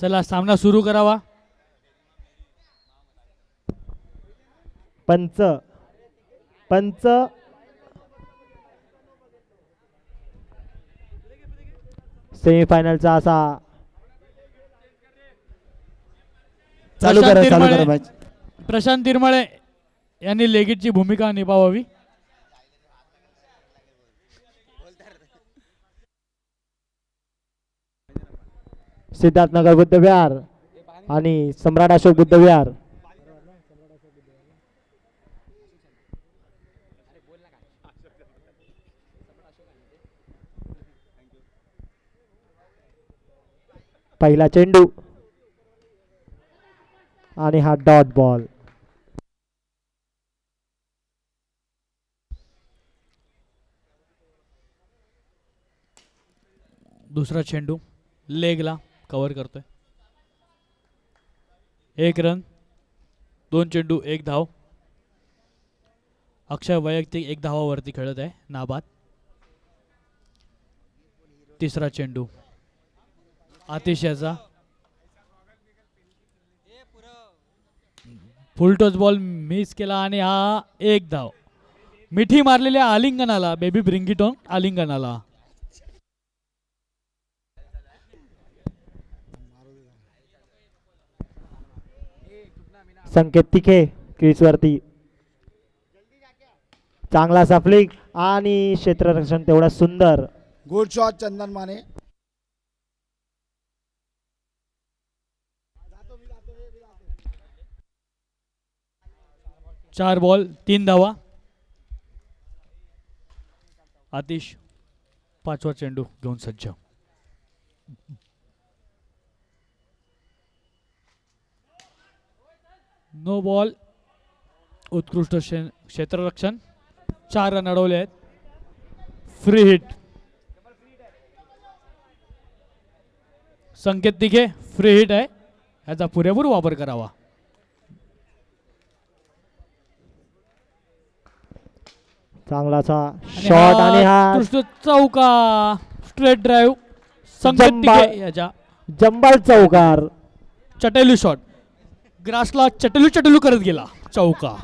चला सामना सुरू करावा. पंच पंच सेमीफायनलचा असा चालू करा मॅच. प्रशांत तिरमळे यांनी लेगीटची भूमिका निभावावी. सिद्धार्थनगर बुद्धविहार आणि सम्राट अशोक बुद्धविहार. पहिला चेंडू आणि हा डॉट बॉल. दुसरा चेंडू लेगला कव्हर करतोय. 1 रन, 2 चेंडू 1 धाव. अक्षय वैयक्तिक 1 धावावरती खेळत आहे नाबाद. तिसरा चेंडू आतिश याचा फुलटॉस बॉल मिस केला आणि हा 1 धाव. मिठी मारलेल्या आलिंगनाला, बेबी ब्रिंगिटॉन आलिंगनाला. संकेत तिखे क्रीजवरती. चांगला असा फ्लिक आणि क्षेत्ररक्षण तेवढा सुंदर. Good shot Chandan Mane. चार बॉल 3 धावा. आतिश 5वा चेंडू घेऊन सज्ज. No ball. उत्कृष्ट क्षेत्ररक्षण. 4 रन अडवले आहेत. Free hit. संकेत तिघे फ्री हिट आहे, याचा पुरेपूर वापर करावा. चांगलाचा शॉट आणि हा उत्कृष्ट चौका. Straight drive. संकेत तिघे याच्या जंबाल चौकार. चटेलू शॉट. ग्रासला चटेलू चटेलू करत गेला. चौका.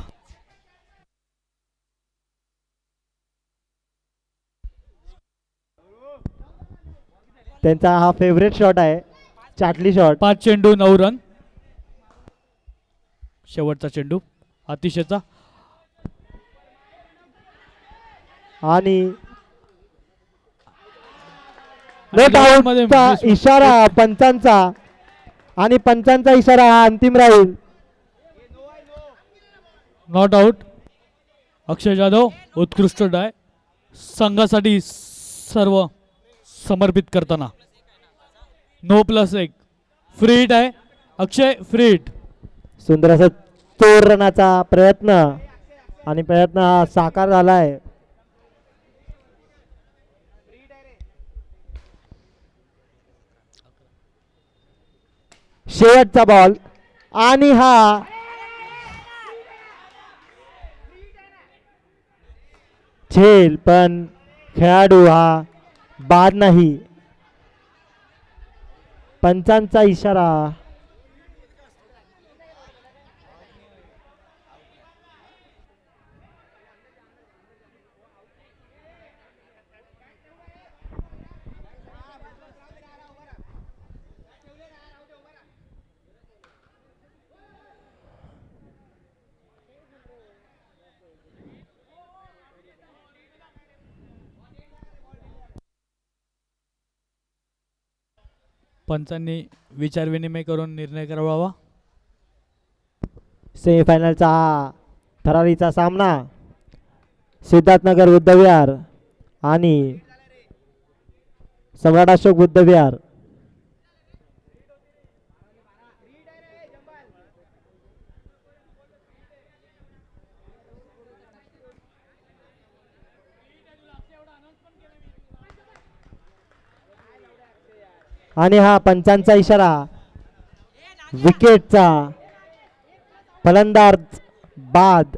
त्यांचा हा फेवरेट शॉट आहे, चाटली शॉट. 5 चेंडू 9 रन. शेवटचा चेंडू अतिशयचा आणि नॉट आउटचा इशारा पंचांचा आणि पंचांचा इशारा हा अंतिम राहील. Not out. अक्षय जाधव उत्कृष्ट डाय संघासाठी सर्व समर्पित करताना. नो +1. फ्री हिट आहे अक्षय. Free hit. सुंदर असा 4 रनाचा प्रयत्न आणि प्रयत्न हा साकार झालाय. शेवटचा बॉल आणि हा झेल, पण खेळाडू हा बाद नाही. पंचांचा इशारा. पंचांनी विचारविनिमय करून निर्णय करावा. सेमीफायनलचा हा थरारीचा सामना सिद्धार्थनगर बुद्धविहार आणि सम्राट अशोक बुद्धविहार. आणि हा पंचांचा इशारा. विकेटचा फलंदाज बाद.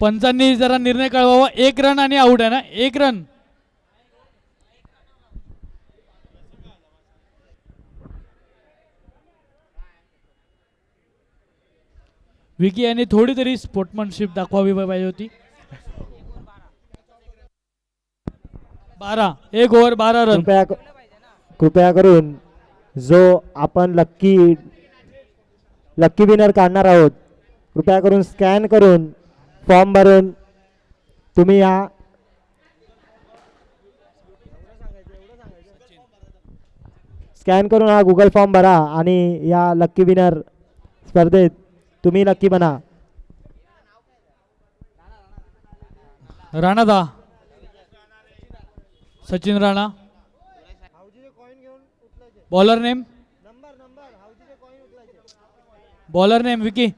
पंचांनी जरा निर्णय कळवावा. 1 रन आणि आउट आहे ना. 1 रन. विकी यांनी थोडी तरी स्पोर्टमनशिप दाखवावी पाहिजे होती. 12 1 ओव्हर 12 रन. कृपया करून जो आपण लक्की विनर काढणार आहोत कृपया करून स्कॅन करून फॉर्म भरून तुम्ही या स्कॅन करून हा गुगल फॉर्म भरा आणि या लक्की विनर स्पर्धेत तुम्ही लक्की बना. राणा दा सचिन राणा. बॉलर नेम विकी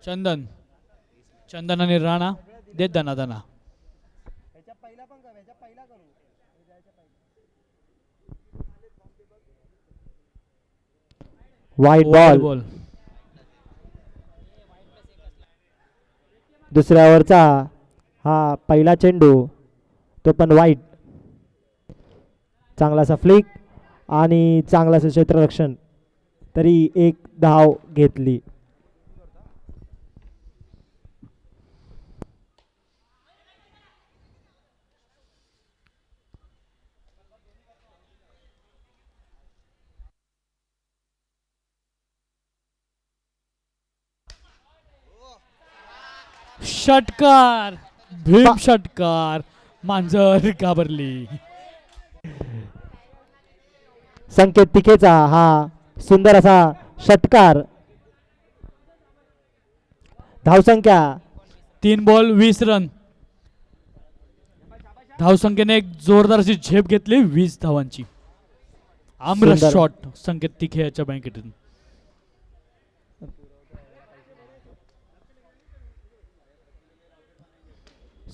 चंदन. चंदन आणि राणा देत दाना दाना. वाईट बॉल. दुसऱ्या ओव्हरचा हा पहिला चेंडू तो पण वाईट. चांगलासा फ्लिक आणि चांगलासा क्षेत्ररक्षण तरी एक धाव घेतली. षटकार. भीम षटकार. मांजर घाबरली. संकेत तिखेचा हा सुंदर असा षटकार. धावसंख्या 3 बॉल 20 रन. धावसंख्येने एक जोरदार अशी झेप घेतली 20 धावांची. आमरस सुंदर. शॉट संकेत तिखे याच्या बँकेतून.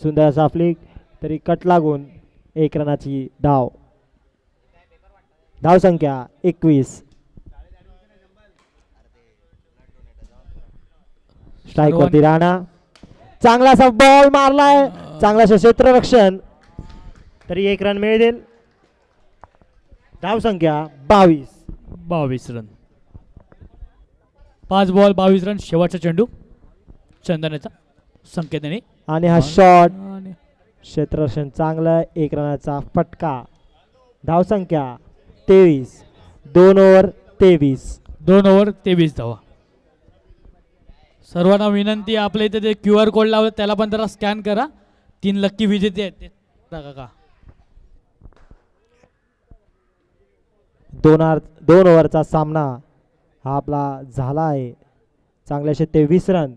सुंदर असा फ्लिक तरी कट लागून 1 रनाची धाव. धावसंख्या 21. स्ट्राईक वरती राणा. चांगलासा बॉल मारलाय. चांगलासा क्षेत्ररक्षण तरी 1 रन मिळेल. धावसंख्या 22 रन. 5 ball 22 run. शेवटचा चेंडू चंदनेचा संकेतने. आणि हा शॉट क्षेत्ररक्षण चांगलं. 1 रनाचा फटका. धावसंख्या 23. 2 ओव्हर 23 धावा. सर्वांना विनंती आपल्या इथे ते QR कोड लावलं त्याला पण जरा स्कॅन करा. 3 लक्की विजेते आहेत ते का. 2 ओव्हरचा सामना हा आपला झाला आहे. चांगल्याशे 23 रन.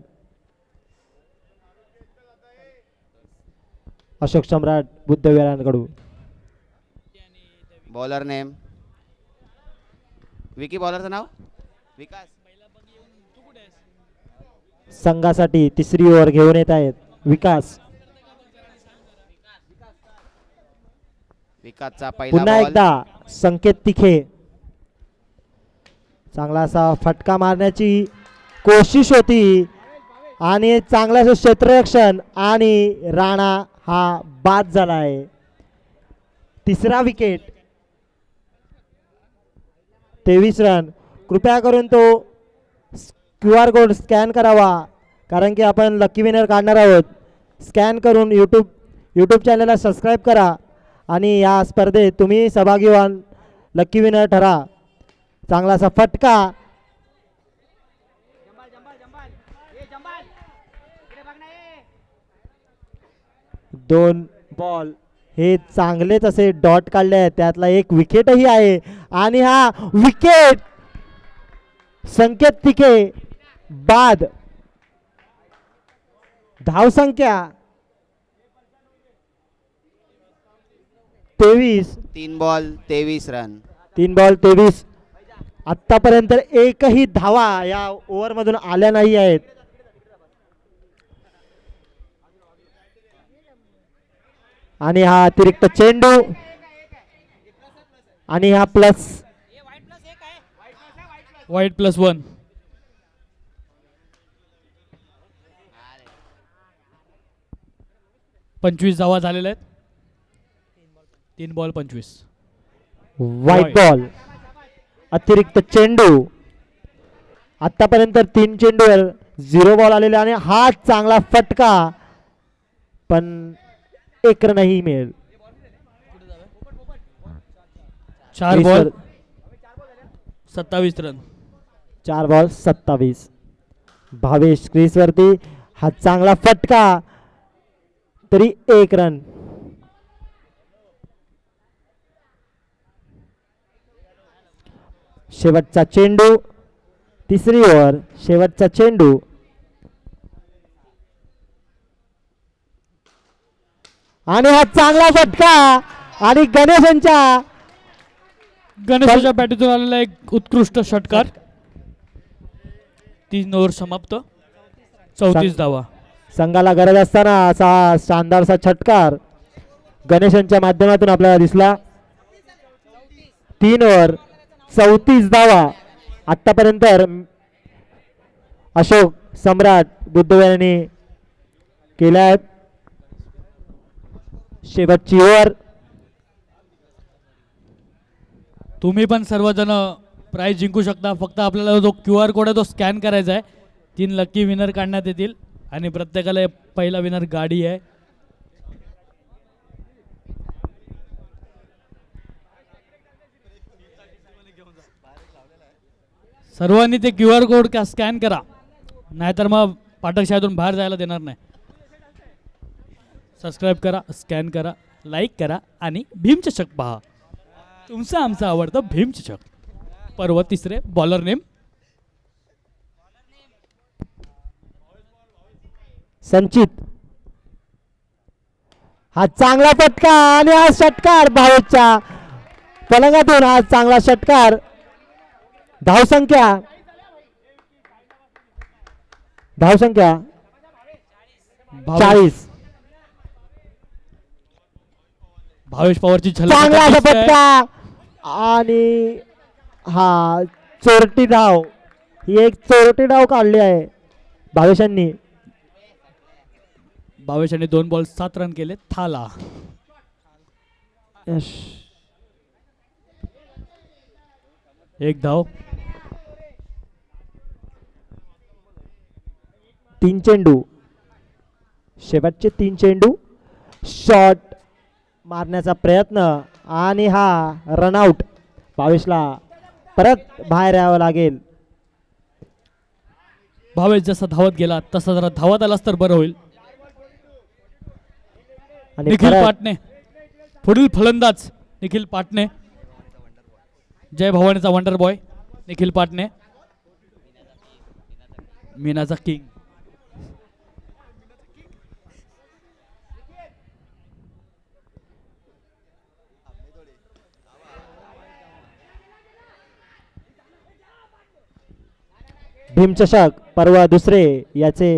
अशोक सम्राट बुद्धविहारांकडून. Bowler name Vicky. बॉलरचं नाव विकास. संघासाठी तिसरी ओव्हर घेऊन येत आहेत विकास. विकासचा पहिला पुन्हा बॉल. एकदा संकेत तिखे. चांगला असा फटका मारण्याची कोशिश होती आणि चांगलं क्षेत्ररक्षण आणि राणा हा बाद झाला आहे. तिसरा विकेट. 23 रन. कृपया करून तो QR कोड स्कॅन करावा कारण की आपण लकी विनर काढणार आहोत. स्कॅन करून यूट्यूब चॅनलला सबस्क्राईब करा आणि या स्पर्धेत तुम्ही सहभागी व्हाल. लकी विनर ठरा. चांगलासा फटका. 2 बॉल हे चांगलेच असे डॉट काढले आहेत. त्यातला एक विकेटही आहे आणि हा विकेट संकेत तिखे बाद. धावसंख्या 23. 3 बॉल 23 रन. 3 बॉल 23. आतापर्यंत एकही धावा या ओव्हर मधून आल्या नाही आहेत. आणि हा अतिरिक्त चेंडू आणि हा प्लस वाईट +1. पंचवीस धावा झालेल्या आहेत. 3 बॉल 25. White ball. अतिरिक्त चेंडू आतापर्यंत 3 चेंडूवर 0 बॉल आलेले आणि हा चांगला फटका पण 1 रनही मिळेल. 4 बॉल 27 रन. 4 बॉल 27. भावेश क्रीजवरती हा चांगला फटका तरी 1 रन. शेवटचा चेंडू, तिसरी ओव्हर, शेवटचा चेंडू. आणि हा चांगला फटका आणि गणेशाच्या बॅटीतून आलेला एक उत्कृष्ट षटकार. 3 ओव्हर समाप्त. 34 धावा. संघाला गरज असताना असा शानदारसा षटकार गणेशांच्या माध्यमातून आपल्याला दिसला. 3 ओव्हर 34 धावा आतापर्यंत अशोक सम्राट बुद्धवे यांनी केल्या आहेत. शेवटची ओव्हर. तुम्ही पण सर्वजण प्राइज जिंकू शकता. फक्त आपल्याला जो QR कोड आहे तो स्कॅन करायचा आहे. 3 लकी विनर काढण्यात येतील आणि प्रत्येकाला पहिला विनर गाडी आहे. सर्वांनी ते QR कोड का स्कॅन करा, नाहीतर मग पाठक शाळेतून बाहेर जायला देणार नाही. सबस्क्राईब करा, स्कॅन करा, लाईक करा आणि भीमचषक पहा. तुमचं आमचं आवडतं भीमचषक. पर्व तिसरे. बॉलर नेम संचित. हा चांगला फटका आणि हा षटकार भावेशच्या पलंगातून. हा चांगला षटकार. धावसंख्या 40. भावेश पवारची झलक चांगला आता असा दिसते आहे. फटका आणि हा चोरटी डाव. ही एक चोरटी डाव काढली आहे भावेशांनी. भावेशाने 2 बॉल 7 रन केले. थाला. यश. 1 धाव. 3 चेंडू, शेवटचे 3 चेंडू. शॉट मारण्याचा प्रयत्न आणि हा रनआउट. भावेशला परत बाहेर यावं लागेल. भावेश जसा धावत गेला तसा जरा धावत आलास तर बरं होईल. आणि निखिल परत पाटणे पुढील फलंदाज. निखिल पाटणे. जय भवानीचा वंडर बॉय निखिल पाटणे. मीनाचा किंग. भीमचषक पर्व दुसरे याचे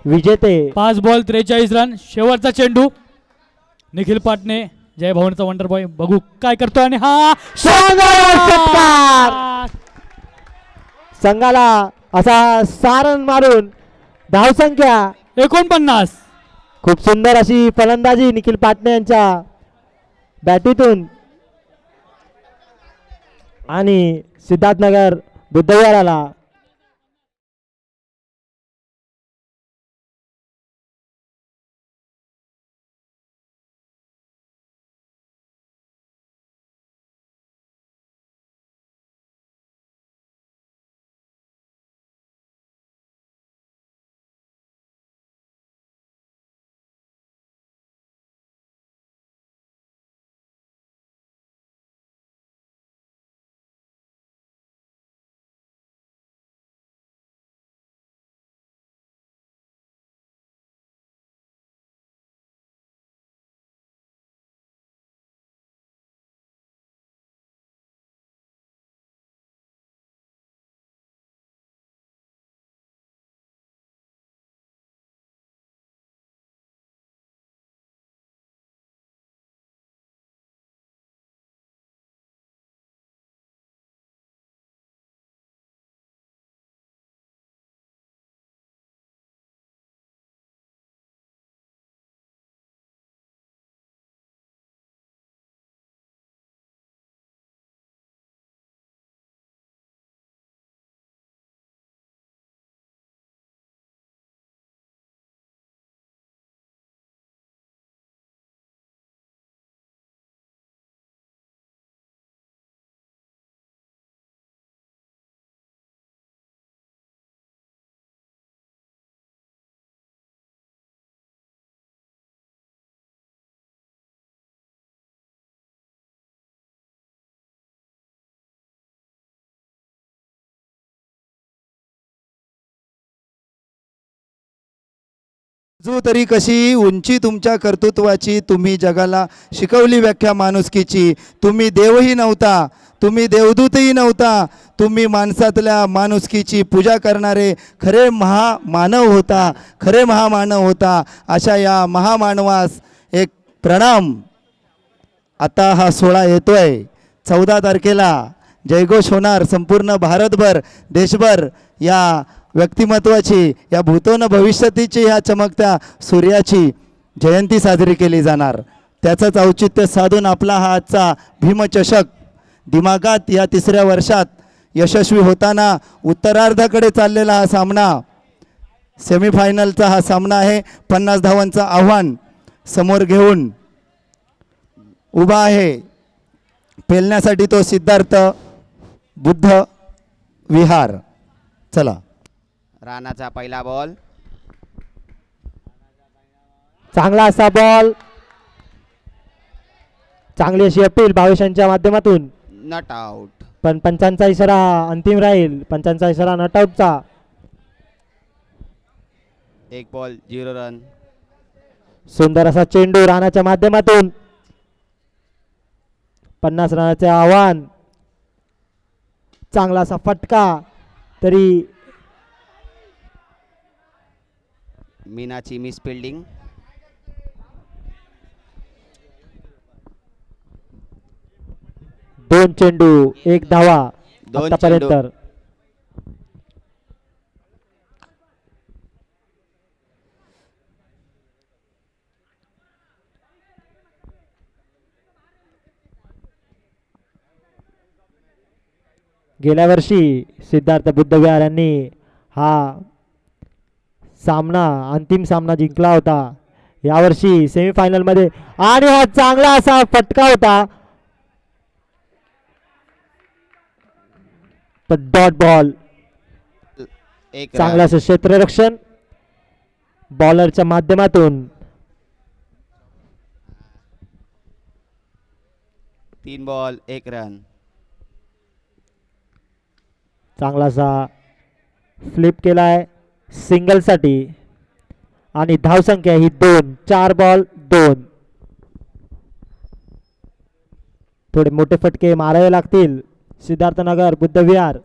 विजेते. 5 बॉल 43 रन. शेवटचा चेंडू. निखिल पाटणे जय भवानीचा वंडर बॉय बघू काय करतोय. आणि हा षटकार. संघाला असा 6 रन मारून धावसंख्या 49. खूप सुंदर अशी फलंदाजी निखिल पाटणे यांच्या बॅटीतून. आणि सिद्धार्थनगर बुद्धविहाराला रुजू तरी कशी उंची तुमच्या कर्तृत्वाची, तुम्ही जगाला शिकवली व्याख्या माणुसकीची. तुम्ही देवही नव्हता, तुम्ही देवदूतही नव्हता, तुम्ही माणसातल्या माणुसकीची पूजा करणारे खरे महामानव होता, खरे महामानव होता. अशा या महामानवास एक प्रणाम. आता हा सोहळा येतोय 14 तारखेला जयघोष होणार संपूर्ण भारतभर, देशभर. या व्यक्तिमत्वाची, या भूतोन भविष्यतीची, ह्या चमकत्या सूर्याची जयंती साजरी केली जाणार. त्याचंच औचित्य साधून आपला हा आजचा भीमचषक दिमागात या 3ऱ्या वर्षात यशस्वी होताना उत्तरार्धाकडे चाललेला हा सामना, सेमीफायनलचा हा सामना आहे. 50 धावांचं आव्हान समोर घेऊन उभा आहे. पेलण्यासाठी तो सिद्धार्थ बुद्ध विहार. चला. राणाचा पहिला बॉल. चांगला असा बॉल, चांगली अशी अपील भावेशांच्या माध्यमातून. Nut out. पण पंचांचा इशारा अंतिम राहील. पंचांचा इशारा नटआउटचा. 1 बॉल 0 रन. सुंदर असा चेंडू राणाच्या माध्यमातून. 50 रनाचे आव्हान. चांगला असा फटका. तरी मीनाची मिस फिल्डिंग. दोन चेंडू 1 धावा दोन आतापर्यंत. गेल्या वर्षी सिद्धार्थ बुद्धविहार यांनी हा सामना, अंतिम सामना जिंकला होता. यावर्षी सेमीफायनलमध्ये, आणि हा चांगला असा फटका होता. पण डॉट बॉल. 1 चांगलं असं क्षेत्ररक्षण बॉलरच्या माध्यमातून. 3 बॉल 1 रन. चांगलासा फ्लिप केलाय सिंगल साठी. आणि धावसंख्या ही 2. 4 बॉल 2. थोडे मोठे फटके मारावे लागतील सिद्धार्थनगर बुद्धविहार.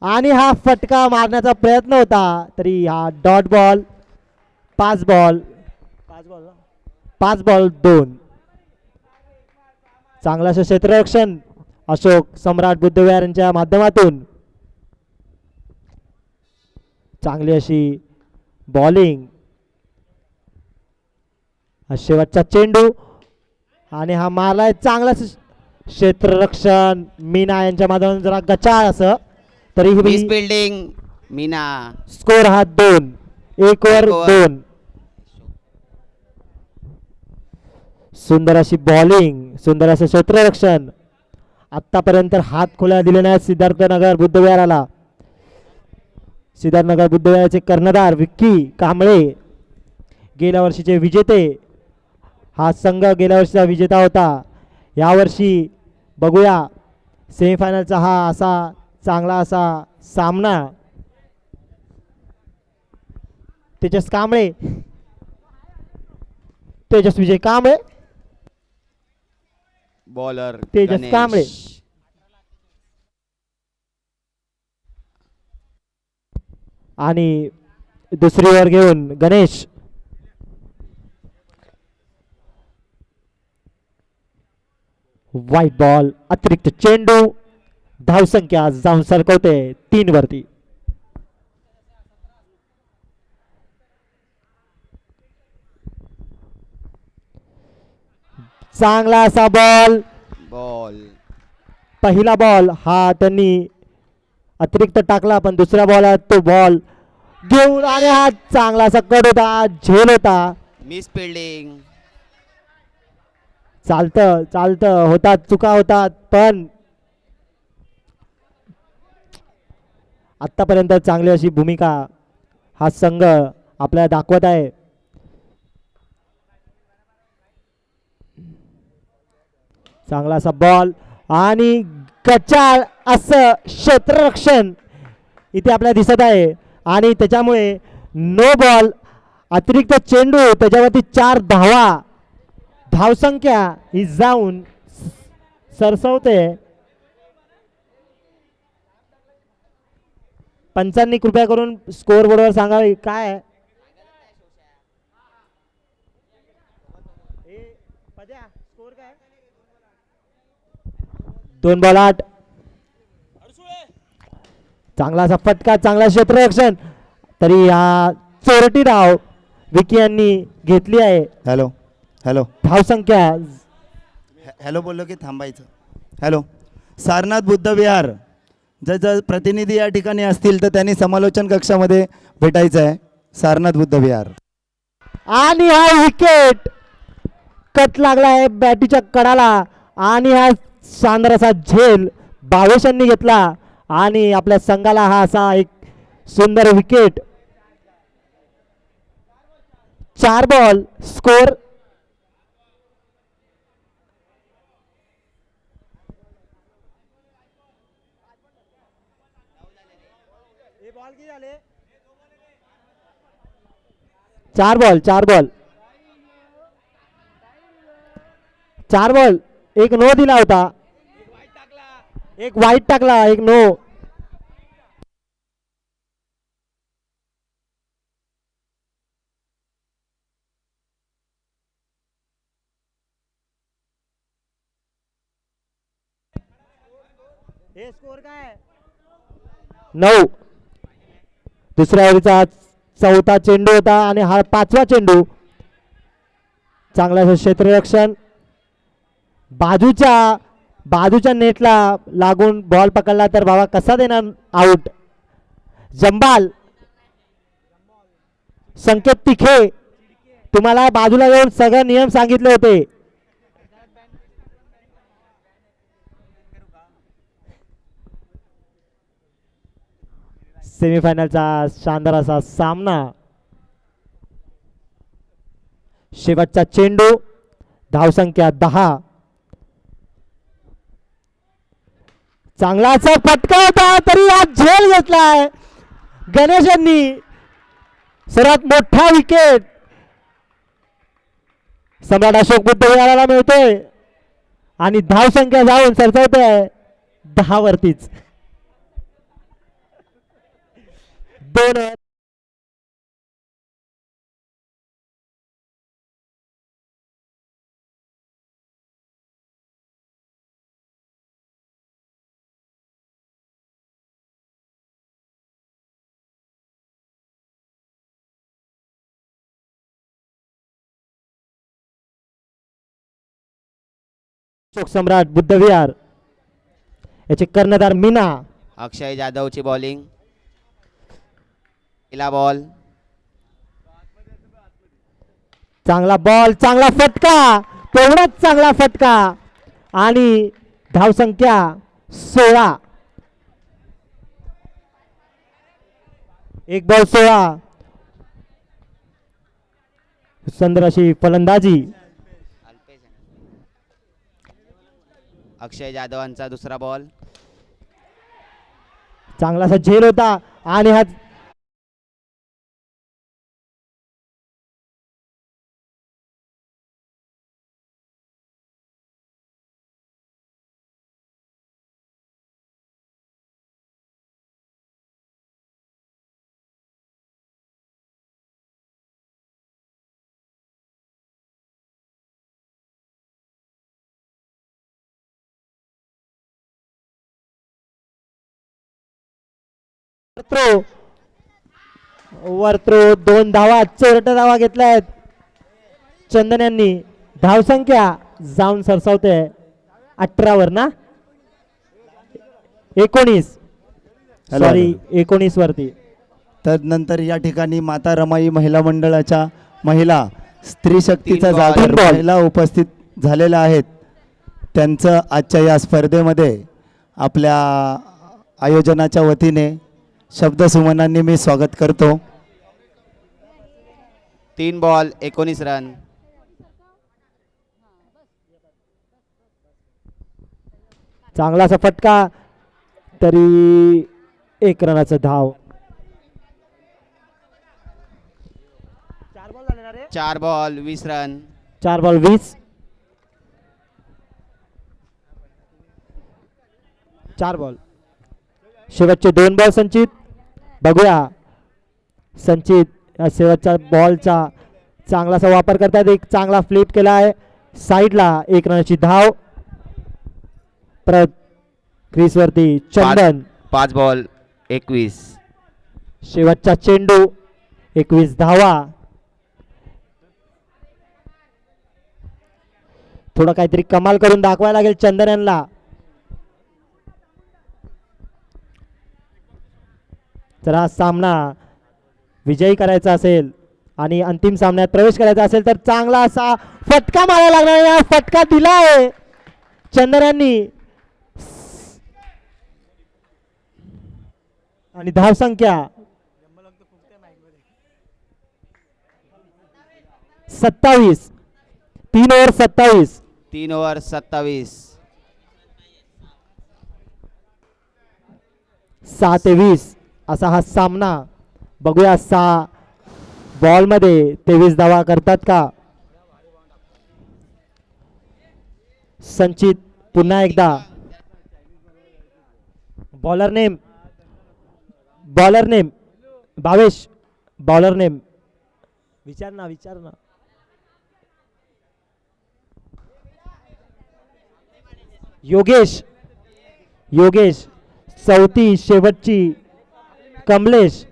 आणि हा फटका मारण्याचा प्रयत्न होता, तरी हा डॉट बॉल. 5 बॉल 2. चांगलं असं क्षेत्ररक्षण अशोक सम्राट बुद्धविहार यांच्या माध्यमातून. चांगली अशी बॉलिंग. शेवटचा चेंडू आणि हा मारलाय. चांगला क्षेत्ररक्षण मीना यांच्या माध्यमातून. जरा गचाळ असं, तरी मिस फिल्डिंग मीना. स्कोर हा 2. 1 ओव्हर 2. सुंदर अशी बॉलिंग, सुंदर असं क्षेत्ररक्षण. आतापर्यंत हात खोला दिले नाहीत सिद्धार्थनगर बुद्धविहाराला. सिद्धार्थनगर बुद्धविहाराचे कर्णधार विक्की कांबळे, गेल्या वर्षीचे विजेते. हा संघ गेल्या वर्षीचा विजेता होता. यावर्षी बघूया सेमीफायनलचा हा असा चांगला असा सामना. तेजस कांबळे, तेजस विजय कांबळे, बॉलर तेजस कांबळे. आणि दुसरी ओव्हर घेऊन गणेश. व्हाईट बॉल, अतिरिक्त चेंडू. धावसंख्या जाऊन सरकवते 3 वरती. चांगला असा बॉल. पहिला बॉल हा त्यांनी अतिरिक्त टाकला, पण दुसऱ्या बॉलात तो बॉल घेऊन, आणि हा चांगला असा कट होता, झेल होता. Miss fielding. चालतं होतात, चुका होतात, पण आतापर्यंत चांगली अशी भूमिका हा संघ आपल्याला दाखवत आहे. चांगला असा बॉल आणि गचाळ असं क्षेत्ररक्षण इथे आपल्याला दिसत आहे. आणि त्याच्यामुळे नो बॉल अतिरिक्त चेंडू त्याच्यावरती 4 धावा, धावसंख्या ही जाऊन सरसवते. पंचांनी कृपया करून स्कोअर बोर्डवर सांगावे काय आहे. दोन बॉल 8. चांगला असा फटका, चांगला क्षेत्ररक्षण, तरी हा चोरटी धाव विकी यांनी घेतली आहे. हॅलो हॅलो धावसंख्या हॅलो बोललो की थांबायचं. हॅलो. सारनाथ बुद्ध विहार, जर प्रतिनिधी या ठिकाणी असतील तर त्यांनी समालोचन कक्षामध्ये भेटायचं आहे. सारनाथ बुद्ध विहार. आणि हा विकेट कट लागला आहे बॅटीच्या कडाला आणि हा शानदार असा झेल बावेश यांनी घेतला आणि आपल्या संघाला हा असा एक सुंदर विकेट. 4 ball score. चार बॉल 4 बॉल. एक नो दिला होता, एक वाईट टाकला, एक नो. हे स्कोर काय 9. दुसऱ्या ओव्हरचा चौथा चेंडू होता आणि हा 5वा चेंडू. चांगलं क्षेत्ररक्षण, बाजूच्या नेटला लागून बॉल पकडला तर बाबा कसा देणार आउट. जंबाल संकेत तिखे, तुम्हाला बाजूला जाऊन सगळे नियम सांगितले होते. सेमीफायनलचा शानदार असा सामना. शेवटचा चेंडू, धावसंख्या 10. चांगलाचा फटका होता तरी आज झेल घेतलाय गणेश यांनी. सर्वात मोठा विकेट सम्राट अशोक बुद्ध विहाराला मिळतोय आणि धावसंख्या जाऊन सरसावते 10 वरतीच. 2 अशोक सम्राट बुद्ध विहार याचे कर्णधार मीना. अक्षय जाधवची बॉलिंग. पहिला बॉल. चांगला बॉल, चांगला फटका, तेवढाच चांगला फटका आणि धावसंख्या 16. एक बॉल 16. सुंदर अशी फलंदाजी. अक्षय जाधवांचा दुसरा बॉल. चांगलासा झेल होता आणि हा वरत्रो 2 धावा, चोरटा धावा घेतल्यात चंदन यांनी. धावसंख्या जाऊन सरसावते 18 वर ना 19 सॉरी 19 वरती. तदनंतर या ठिकाणी माता रमाई महिला मंडळाच्या महिला स्त्री शक्तीचा 3 बॉल. जागर महिला उपस्थित झालेल्या आहेत. त्यांचं आजच्या या स्पर्धेमध्ये आपल्या आयोजनाच्या वतीने शब्दसुमनांनी मी स्वागत करतो. 3 बॉल 19 रन. चांगलासा फटका तरी 1 रनाचा धाव. 4 4 बॉल 20 रन. 4 बॉल 20. 4 बॉल. शेवटचे 2 बॉल संचित. बघूया संचित या शेवटच्या बॉलचा चांगलासा वापर करतात. एक चांगला फ्लिप केला आहे साईडला. 1 रनची धाव. परत क्रीजवरती चंदन. 5 बॉल 21. शेवटचा चेंडू. 21 धावा. थोडं काहीतरी कमाल करून दाखवायला लागेल चंदन यांना. जर हा सामना विजयी करायचा असेल आणि अंतिम सामन्यात प्रवेश करायचा असेल तर चांगला असा फटका मारायला लागणार आहे. फटका दिलाय चंदन यांनी. आणि धाव संख्या 27. 3 ओव्हर 27. 3 ओव्हर 27. 6 ते 20 असा हा सामना. बघूया 6 बॉलमध्ये 23 धावा करतात का संचित. पुन्हा एकदा bowler name Bhavesh. Bowler name विचार ना. योगेश. चौथी शेवटची कमलेश.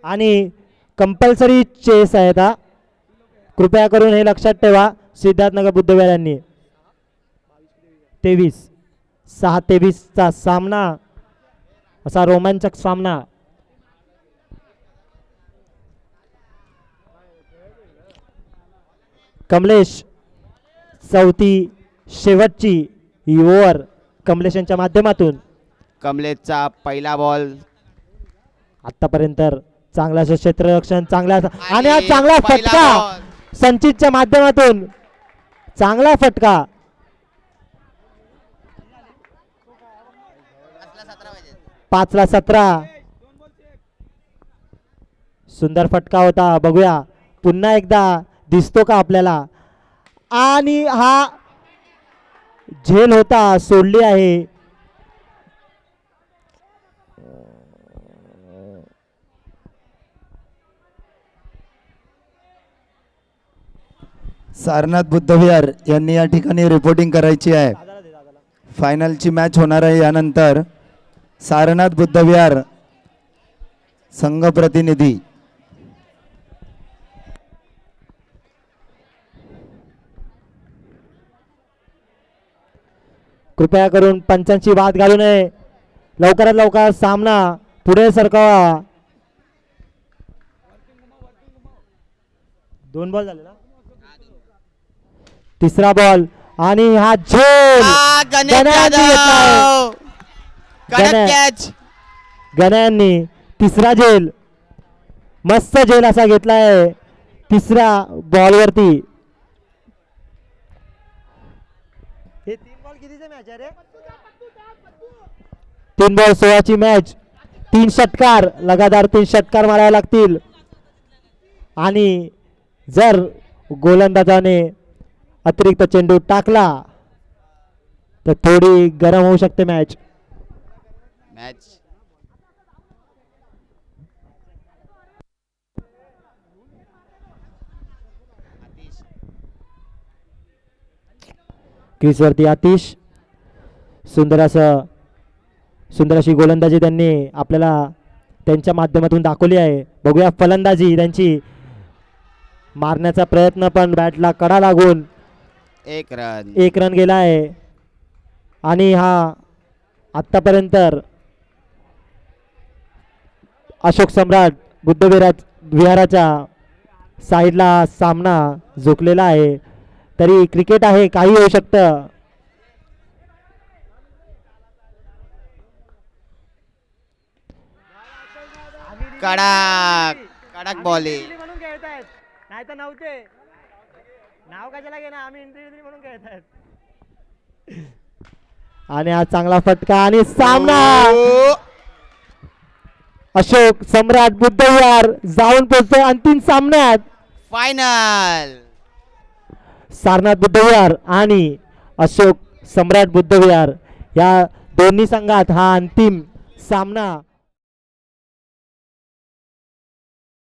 आणि कंपल्सरी चेस आहेत हा. कृपया करून हे लक्षात ठेवा सिद्धार्थनगर बुद्धविहार यांनी. 6-23 चा सामना. असा रोमांचक सामना. कमलेश चौथी शेवटची ही ओव्हर कमलेश यांच्या माध्यमातून. कमलेशचा पहिला बॉल. आतापर्यंत चांगला क्षेत्ररक्षण चांगला आणि हा आणि चांगला पहिला फटका बॉल. संचितच्या माध्यमातून. चांगला फटका. 5ला 17. सुंदर फटका होता. बघूया पुन्हा एकदा दिसतो का आपल्याला. आणि हा झेल होता सोडली आहे. सारनाथ बुद्धविहार यांनी या ठिकाणी रिपोर्टिंग करायची आहे. फायनलची मॅच होणार आहे यानंतर. सारनाथ बुद्धविहार संघ प्रतिनिधी. कृपया करून पंचांची वाद घालू नये. लवकरात लवकर सामना पुढे सरकावा. 2 बॉल झाले ना. 3रा बॉल आणि हा झेल गणेश गण्यांनी घेतलाय. जाधव. कडक गण्या- कॅच. गण्यांनी 3रा झेल. मस्त झेल असा घेतलाय 3ऱ्या बॉलवरती. हे 3 बॉल कितीचे मॅच आहे रे. 3 बॉल 16ची मॅच. 3 षटकार लगातार 3 षटकार मारावे लागतील. आणि जर गोलंदाजाने अतिरिक्त चेंडू टाकला तर थोडी गरम होऊ शकते मॅच. क्रीजवरती आतिश. सुंदर अशी गोलंदाजी त्यांनी आपल्याला त्यांच्या माध्यमातून दाखवली आहे. बघूया फलंदाजी त्यांची. मारण्याचा प्रयत्न पण बॅटला कडा लागून 1 रन गेला आहे. आणि हा आत्तापर्यंत अशोक सम्राट विहाराच्या साईडला सामना झुकलेला आहे. तरी क्रिकेट आहे काही होऊ शकतं. कडक बॉलिंग. म्हणून खेळतायत नाही तर नव्हते. नाव कशाला घेणार आम्ही इंटरव्ह्यू म्हणून खेळतायत. आणि हा चांगला फटका आणि सामना. अशोक सम्राट बुद्धविहार जाऊन पोहोचतोय अंतिम सामन्यात. फायनल. सारनाथ बुद्धविहार आणि अशोक सम्राट बुद्धविहार या दोन्ही संघात हा अंतिम सामना